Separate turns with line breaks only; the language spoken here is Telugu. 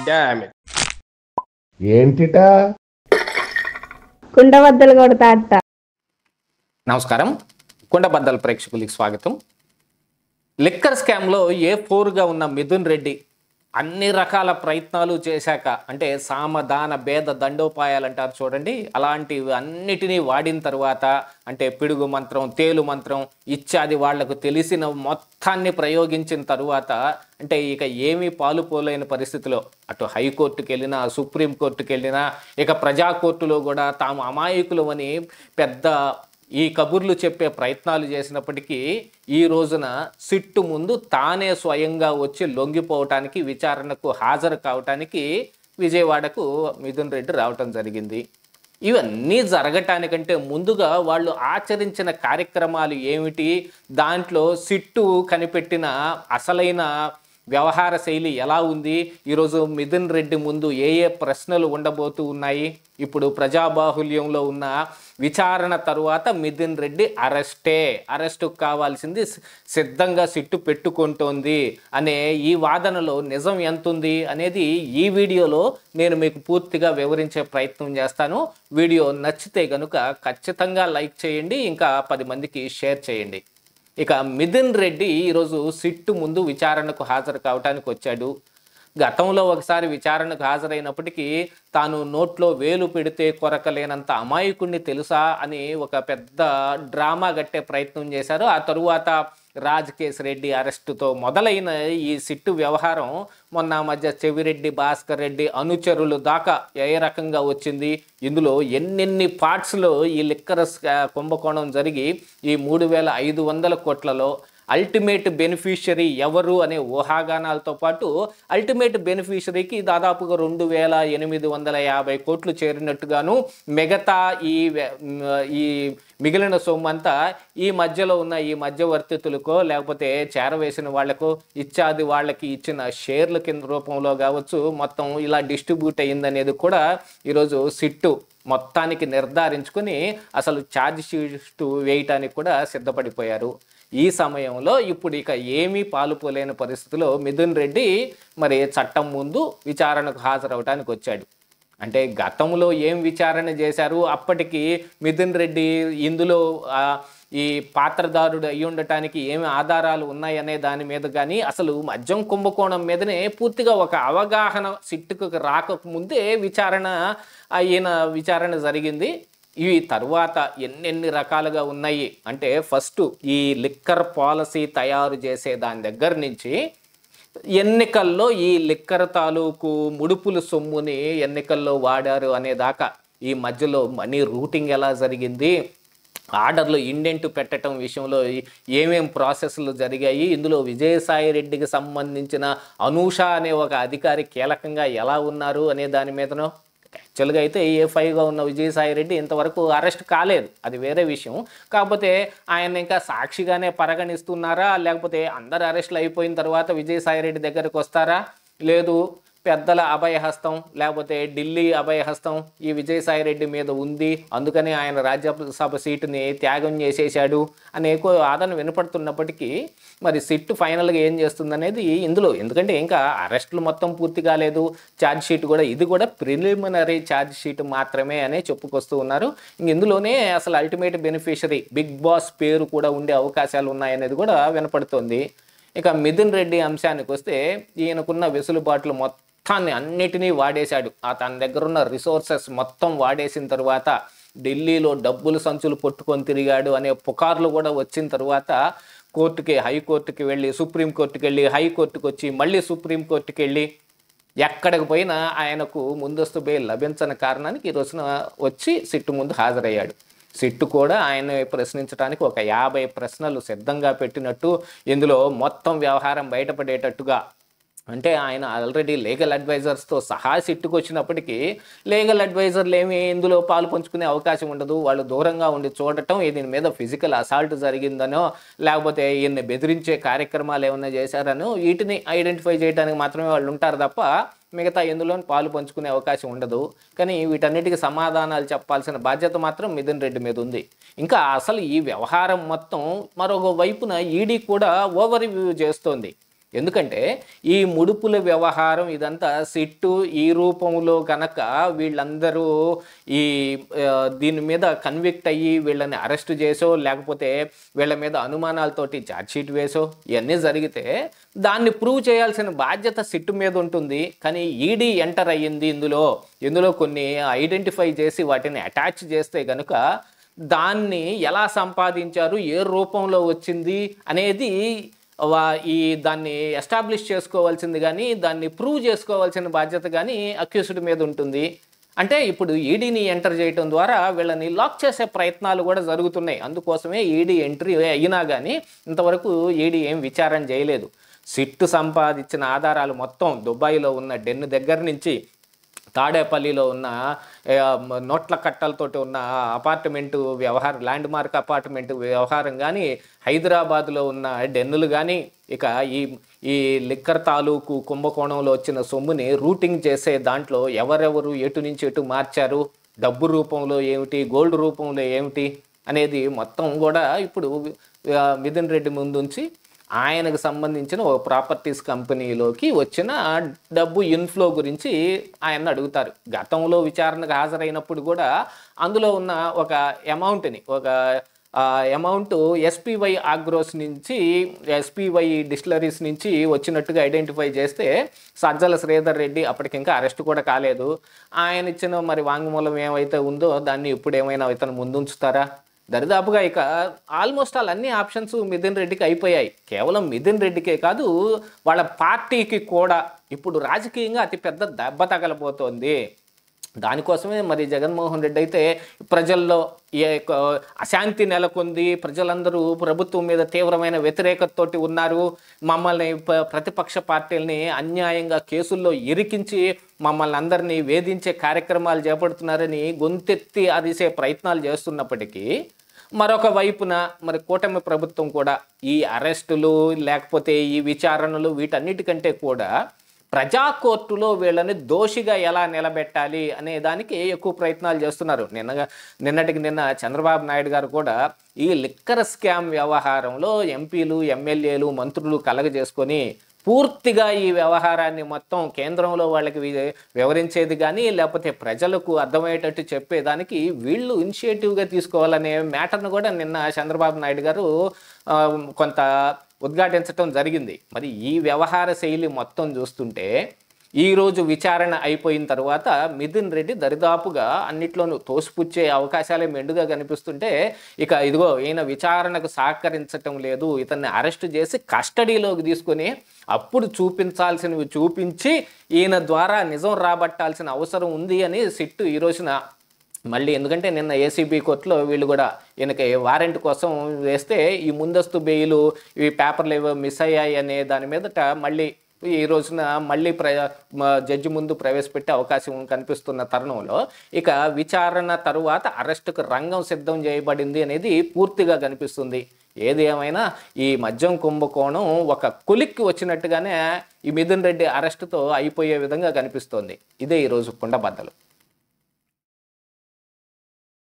Damn it.
ఏంటిటా
కుండబద్దలు కొడతా అత్త.
నమస్కారం, కుండబద్దల ప్రేక్షకులకి స్వాగతం. లిక్కర్ స్కామ్లో A4గా ఉన్న మిథున్ రెడ్డి అన్ని రకాల ప్రయత్నాలు చేశాక, అంటే సామదాన భేద దండోపాయాలు అంటారు చూడండి, అలాంటివి అన్నిటినీ వాడిన తర్వాత, అంటే పిడుగు మంత్రం, తేలు మంత్రం ఇత్యాది వాళ్లకు తెలిసిన మొత్తాన్ని ప్రయోగించిన తరువాత, అంటే ఇక ఏమీ పాలుపోలేని పరిస్థితిలో అటు హైకోర్టుకి వెళ్ళినా, సుప్రీంకోర్టుకి వెళ్ళినా, ఇక ప్రజా కోర్టులో కూడా తాము అమాయకులు అని పెద్ద ఈ కబుర్లు చెప్పే ప్రయత్నాలు చేసినప్పటికీ ఈ రోజున సిట్టు ముందు తానే స్వయంగా వచ్చి లొంగిపోవటానికి, విచారణకు హాజరు కావటానికి విజయవాడకు మిథున్ రెడ్డి రావటం జరిగింది. ఇవన్నీ జరగటానికంటే ముందుగా వాళ్ళు ఆచరించిన కార్యక్రమాలు ఏమిటి, దాంట్లో సిట్టు కనిపెట్టిన అసలైన వ్యవహార శైలి ఎలా ఉంది, ఈరోజు మిథున్ రెడ్డి ముందు ఏ ఏ ప్రశ్నలు ఉండబోతూ ఉన్నాయి, ఇప్పుడు ప్రజాబాహుల్యంలో ఉన్న విచారణ తరువాత మిథున్ రెడ్డి అరెస్టు కావాల్సింది సిద్ధంగా సిట్టు పెట్టుకుంటోంది అనే ఈ వాదనలో నిజం ఎంతుంది అనేది ఈ వీడియోలో నేను మీకు పూర్తిగా వివరించే ప్రయత్నం చేస్తాను. వీడియో నచ్చితే కనుక ఖచ్చితంగా లైక్ చేయండి, ఇంకా 10 మందికి షేర్ చేయండి. ఇక మిథున్ రెడ్డి ఈరోజు సిట్టు ముందు విచారణకు హాజరు కావటానికి వచ్చాడు. గతంలో ఒకసారి విచారణకు హాజరైనప్పటికీ తాను నోట్లో వేలు పెడితే కొరకలేనంత అమాయకుడిని తెలుసా అని ఒక పెద్ద డ్రామా కట్టే ప్రయత్నం చేశారు. ఆ తరువాత రాజకేశ్ రెడ్డి అరెస్టుతో మొదలైన ఈ సిట్టు వ్యవహారం మొన్న మధ్య చెవిరెడ్డి, భాస్కర్ రెడ్డి అనుచరులు దాకా ఏ రకంగా వచ్చింది, ఇందులో ఎన్నెన్ని పార్ట్స్లో ఈ లిక్కర్ కుంభకోణం జరిగి ఈ 3,500 కోట్లలో అల్టిమేట్ బెనిఫిషరీ ఎవరు అనే ఊహాగానాలతో పాటు అల్టిమేట్ బెనిఫిషరీకి దాదాపుగా 2,850 కోట్లు చేరినట్టుగాను, మిగతా ఈ మిగిలిన సొమ్ము అంతా ఈ మధ్యలో ఉన్న ఈ మధ్యవర్తితులకో లేకపోతే చేరవేసిన వాళ్లకు ఇత్యాది వాళ్ళకి ఇచ్చిన షేర్ల కింద రూపంలో కావచ్చు, మొత్తం ఇలా డిస్ట్రిబ్యూట్ అయ్యిందనేది కూడా ఈరోజు సిట్టు మొత్తానికి నిర్ధారించుకొని అసలు ఛార్జ్ షీట్ వేయటానికి కూడా సిద్ధపడిపోయారు. ఈ సమయంలో ఇప్పుడు ఇక ఏమీ పాలుపోలేని పరిస్థితిలో మిథున్ రెడ్డి మరి చట్టం ముందు విచారణకు హాజరవడానికి వచ్చాడు. అంటే గతంలో ఏం విచారణ చేశారు, అప్పటికి మిథున్ రెడ్డి ఇందులో ఈ పాత్రదారుడు అయి ఉండటానికి ఏమి ఆధారాలు ఉన్నాయనే దాని మీద కానీ, అసలు మద్యం కుంభకోణం మీదనే పూర్తిగా ఒక అవగాహన సిట్టుకు రాకముందే విచారణ జరిగింది. ఇవి తరువాత ఎన్నెన్ని రకాలుగా ఉన్నాయి అంటే, ఫస్ట్ ఈ లిక్కర్ పాలసీ తయారు చేసే దాని దగ్గర నుంచి ఎన్నికల్లో ఈ లిక్కర్ తాలూకు ముడుపుల సొమ్ముని ఎన్నికల్లో వాడారు అనేదాకా, ఈ మధ్యలో మనీ రూటింగ్ ఎలా జరిగింది, ఆర్డర్లు ఇండెంట్ పెట్టడం విషయంలో ఏమేం ప్రాసెస్లు జరిగాయి, ఇందులో విజయసాయి రెడ్డికి సంబంధించిన అనూష అనే ఒక అధికారి కీలకంగా ఎలా ఉన్నారు అనే దాని మీదనో. యాక్చువల్గా అయితే A5గా ఉన్న విజయసాయి రెడ్డి ఇంతవరకు అరెస్ట్ కాలేదు, అది వేరే విషయం. కాకపోతే ఆయన ఇంకా సాక్షిగానే పరిగణిస్తున్నారా, లేకపోతే అందరు అరెస్టులు అయిపోయిన తర్వాత విజయసాయి రెడ్డి దగ్గరకు వస్తారా, లేదు పెద్దల అభయహస్తం లేకపోతే ఢిల్లీ అభయహస్తం ఈ విజయసాయి రెడ్డి మీద ఉంది, అందుకని ఆయన రాజ్యసభ సీటుని త్యాగం చేసేశాడు అనే ఎక్కువ వాదన వినపడుతున్నప్పటికీ మరి సిట్టు ఫైనల్గా ఏం చేస్తుందనేది ఇందులో, ఎందుకంటే ఇంకా అరెస్టులు మొత్తం పూర్తి కాలేదు, ఛార్జ్ షీట్ కూడా ఇది కూడా ప్రిలిమినరీ ఛార్జ్ షీట్ మాత్రమే అనే చెప్పుకొస్తూ ఉన్నారు. ఇందులోనే అసలు అల్టిమేట్ బెనిఫిషరీ బిగ్ బాస్ పేరు కూడా ఉండే అవకాశాలు ఉన్నాయనేది కూడా వినపడుతోంది. ఇక మిథున్ రెడ్డి అంశానికి వస్తే, ఈయనకున్న వెసులుబాట్లు మొత్తాన్ని అన్నిటినీ వాడేశాడు. తన దగ్గర ఉన్న రిసోర్సెస్ మొత్తం వాడేసిన తర్వాత ఢిల్లీలో డబ్బులు సంచులు పట్టుకొని తిరిగాడు అనే పుకార్లు కూడా వచ్చిన తర్వాత హైకోర్టుకి వెళ్ళి, సుప్రీంకోర్టుకి వెళ్ళి, హైకోర్టుకు వచ్చి మళ్ళీ సుప్రీంకోర్టుకి వెళ్ళి ఎక్కడికి పోయినా ఆయనకు ముందస్తు బెయిల్ లభించని కారణానికి ఈ రోజున వచ్చి సిట్టు ముందు హాజరయ్యాడు. సిట్టు కూడా ఆయన ప్రశ్నించడానికి ఒక 50 ప్రశ్నలు సిద్ధంగా పెట్టినట్టు, ఇందులో మొత్తం వ్యవహారం బయటపడేటట్టుగా, అంటే ఆయన ఆల్రెడీ లీగల్ అడ్వైజర్స్తో సహా సిట్టుకు వచ్చినప్పటికీ లీగల్ అడ్వైజర్లు ఏమి ఇందులో పాలు పంచుకునే అవకాశం ఉండదు, వాళ్ళు దూరంగా ఉండి చూడటం, దీని మీద ఫిజికల్ అసాల్ట్ జరిగిందనో లేకపోతే ఈయన్ని బెదిరించే కార్యక్రమాలు ఏమైనా చేశారనో వీటిని ఐడెంటిఫై చేయడానికి మాత్రమే వాళ్ళు ఉంటారు తప్ప మిగతా ఎందులో పాలు పంచుకునే అవకాశం ఉండదు. కానీ వీటన్నిటికీ సమాధానాలు చెప్పాల్సిన బాధ్యత మాత్రం మిథున్ రెడ్డి మీద ఉంది. ఇంకా అసలు ఈ వ్యవహారం మొత్తం మరొక వైపున ఈడీ కూడా ఓవర్ రివ్యూ చేస్తోంది. ఎందుకంటే ఈ ముడుపుల వ్యవహారం ఇదంతా సిట్టు ఈ రూపంలో కనుక వీళ్ళందరూ ఈ దీని మీద కన్విక్ట్ అయ్యి వీళ్ళని అరెస్ట్ చేసో లేకపోతే వీళ్ళ మీద అనుమానాలతోటి ఛార్జ్షీట్ వేసో ఇవన్నీ జరిగితే దాన్ని ప్రూవ్ చేయాల్సిన బాధ్యత సిట్టు మీద ఉంటుంది. కానీ ఈడీ ఎంటర్ అయ్యింది ఇందులో కొన్ని ఐడెంటిఫై చేసి వాటిని అటాచ్ చేస్తే కనుక దాన్ని ఎలా సంపాదించారు, ఏ రూపంలో వచ్చింది అనేది దాన్ని ఎస్టాబ్లిష్ చేసుకోవాల్సింది కానీ దాన్ని ప్రూవ్ చేసుకోవాల్సిన బాధ్యత కానీ అక్యూజ్డ్ మీద ఉంటుంది. అంటే ఇప్పుడు ఈడీని ఎంటర్ చేయడం ద్వారా వీళ్ళని లాక్ చేసే ప్రయత్నాలు కూడా జరుగుతున్నాయి. అందుకోసమే ఈడీ ఎంట్రీ అయినా కానీ ఇంతవరకు ఈడీ ఏం విచారణ చేయలేదు. సిట్టు సంపాదించిన ఆధారాలు మొత్తం దుబాయ్లో ఉన్న డెన్ దగ్గర నుంచి తాడేపల్లిలో ఉన్న నోట్ల కట్టలతోటి ఉన్న అపార్ట్మెంటు వ్యవహారం, ల్యాండ్ మార్క్ అపార్ట్మెంట్ వ్యవహారం కానీ, హైదరాబాద్లో ఉన్న డెన్నులు కానీ, ఇక ఈ లిక్కర్ తాలూకు కుంభకోణంలో వచ్చిన సొమ్ముని రూటింగ్ చేసే దాంట్లో ఎవరెవరు ఎటు నుంచి ఎటు మార్చారు, డబ్బు రూపంలో ఏమిటి, గోల్డ్ రూపంలో ఏమిటి అనేది మొత్తం కూడా ఇప్పుడు మిథున్ రెడ్డి ముందుంచి ఆయనకు సంబంధించిన ఒక ప్రాపర్టీస్ కంపెనీలోకి వచ్చిన డబ్బు ఇన్ఫ్లో గురించి ఆయన అడుగుతారు. గతంలో విచారణకు హాజరైనప్పుడు కూడా అందులో ఉన్న ఒక అమౌంట్ ఎస్పీవై ఆగ్రోస్ నుంచి, ఎస్పీవై డిస్టిలరీస్ నుంచి వచ్చినట్టుగా ఐడెంటిఫై చేస్తే సజ్జల శ్రీధర్ రెడ్డి అప్పటికి ఇంకా అరెస్ట్ కూడా కాలేదు. ఆయన ఇచ్చిన మరి వాంగ్మూలం ఏమైతే ఉందో దాన్ని ఇప్పుడు ఏమైనా ఇతను ముందుంచుతారా? దరిదాపుగా ఇక ఆల్మోస్ట్ అన్ని ఆప్షన్స్ మిథున్ రెడ్డికి అయిపోయాయి. కేవలం మిథున్ రెడ్డికే కాదు, వాళ్ళ పార్టీకి కూడా ఇప్పుడు రాజకీయంగా అతిపెద్ద దెబ్బ తగలబోతోంది. దానికోసమే మరి జగన్మోహన్ రెడ్డి అయితే ప్రజల్లో అశాంతి నెలకొంది, ప్రజలందరూ ప్రభుత్వం మీద తీవ్రమైన వ్యతిరేకతతోటి ఉన్నారు, మమ్మల్ని ప్రతిపక్ష పార్టీలని అన్యాయంగా కేసుల్లో ఇరికించి మమ్మల్ని అందరినీ వేధించే కార్యక్రమాలు చేపడుతున్నారని గొంతెత్తి అరిసే ప్రయత్నాలు చేస్తున్నప్పటికీ మరొక వైపున మరి కూటమి ప్రభుత్వం కూడా ఈ అరెస్టులు లేకపోతే ఈ విచారణలు వీటన్నిటికంటే కూడా ప్రజా కోర్టులో వీళ్ళని దోషిగా ఎలా నిలబెట్టాలి అనే దానికి ఎక్కువ ప్రయత్నాలు చేస్తున్నారు. నిన్నటికి చంద్రబాబు నాయుడు గారు కూడా ఈ లిక్కర్ స్కామ్ వ్యవహారంలో ఎంపీలు, ఎమ్మెల్యేలు, మంత్రులు కలగజేసుకొని పూర్తిగా ఈ వ్యవహారాన్ని మొత్తం కేంద్రంలో వాళ్ళకి వివరించేది కానీ లేకపోతే ప్రజలకు అర్థమయ్యేటట్టు చెప్పేదానికి వీళ్ళు ఇనిషియేటివ్గా తీసుకోవాలనే మ్యాటర్ను కూడా నిన్న చంద్రబాబు నాయుడు గారు కొంత ఉద్ఘాటించడం జరిగింది. మరి ఈ వ్యవహార శైలి మొత్తం చూస్తుంటే ఈరోజు విచారణ అయిపోయిన తర్వాత మిథున్ రెడ్డి దరిదాపుగా అన్నిట్లోనూ తోసిపుచ్చే అవకాశాలే మెండుగా కనిపిస్తుంటే ఇక ఇదిగో ఈయన విచారణకు సహకరించటం లేదు, ఇతన్ని అరెస్టు చేసి కస్టడీలోకి తీసుకొని అప్పుడు చూపించాల్సినవి చూపించి ఈయన ద్వారా నిజం రాబట్టాల్సిన అవసరం ఉంది అని సిట్టు ఈ రోజున మళ్ళీ, ఎందుకంటే నిన్న ఏసీబీ కోర్టులో వీళ్ళు కూడా ఈయనకి వారెంట్ కోసం వేస్తే ఈ ముందస్తు బెయిలు ఈ పేపర్లు ఏవో మిస్ అయ్యాయి అనే దాని మీదట మళ్ళీ ఈ రోజున మళ్ళీ జడ్జి ముందు ప్రవేశపెట్టే అవకాశం కనిపిస్తున్న తరుణంలో ఇక విచారణ తరువాత అరెస్టుకు రంగం సిద్ధం చేయబడింది అనేది పూర్తిగా కనిపిస్తుంది. ఏది ఏమైనా ఈ మద్యం కుంభకోణం ఒక కొలిక్కి వచ్చినట్టుగానే ఈ మిథున్ రెడ్డి అరెస్టుతో అయిపోయే విధంగా కనిపిస్తోంది. ఇదే ఈరోజు కుండబద్దలు.